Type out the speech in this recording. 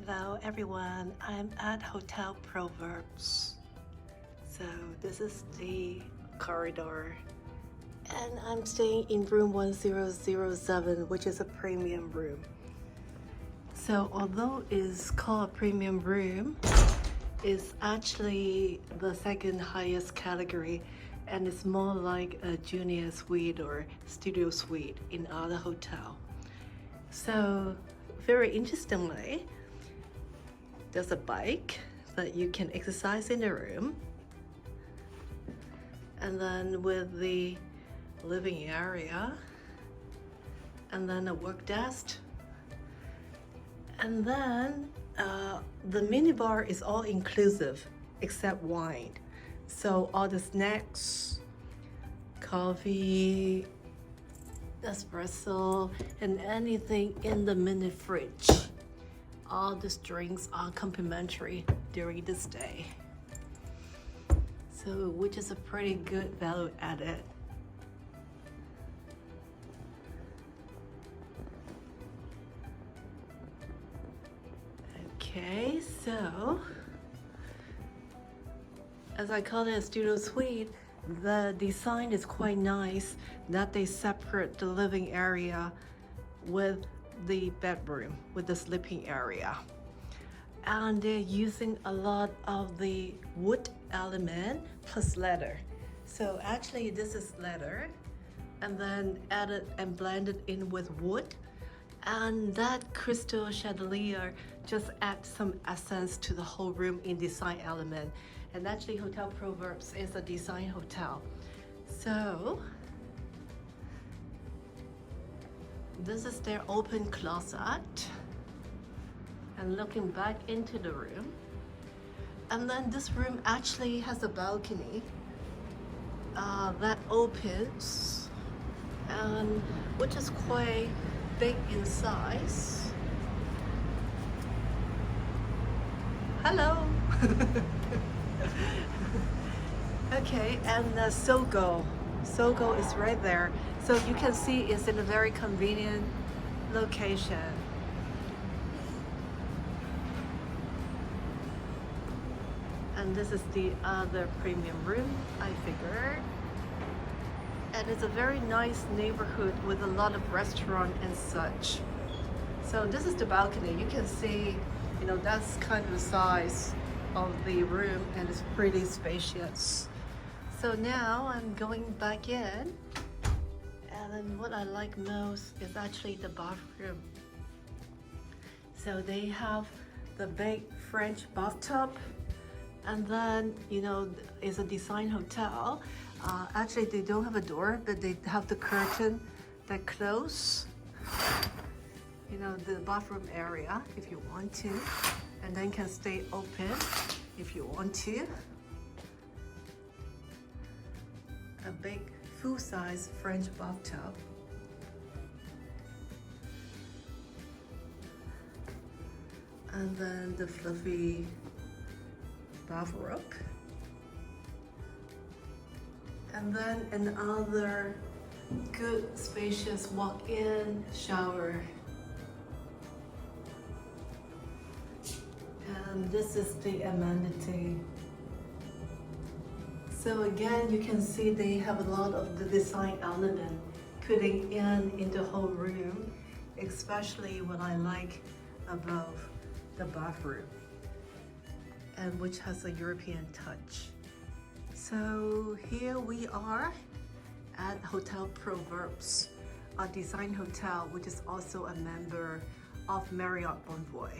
Hello everyone, I'm at Hotel Proverbs. So this is the corridor and I'm staying in room 1007, which is a premium room. So although it's called a premium room, it's actually the second highest category and it's more like a junior suite or studio suite in other hotel. So very interestingly, there's a bike that you can exercise in the room, and then with the living area, and then a work desk, and then the minibar is all inclusive except wine. So all the snacks, coffee, espresso, and anything in the mini fridge. All these drinks are complimentary during the stay. So, which is a pretty good value added. Okay, so as I call it a studio suite, the design is quite nice that they separate the living area with the bedroom, with the sleeping area. And they're using a lot of the wood element plus leather. So actually this is leather and then added and blended in with wood. And that crystal chandelier just adds some essence to the whole room in design element. And actually Hotel Proverbs is a design hotel. So this is their open closet and looking back into the room. And then this room actually has a balcony that opens, and which is quite big in size. Hello. Okay, and Sogo is right there. So you can see it's in a very convenient location. And this is the other premium room, I figured. And it's a very nice neighborhood with a lot of restaurant and such. So this is the balcony. You can see, that's kind of the size of the room and it's pretty spacious. So now I'm going back in. And what I like most is actually the bathroom. So they have the big French bathtub, and then it's a design hotel. Actually they don't have a door, but they have the curtain that close the bathroom area if you want to, and then can stay open if you want to. A big full-size French bathtub. And then the fluffy bathrobe. And then another good spacious walk-in shower. And this is the amenity. So again, you can see they have a lot of the design element putting in the whole room, especially what I like above the bathroom, and which has a European touch. So here we are at Hotel Proverbs, a design hotel which is also a member of Marriott Bonvoy.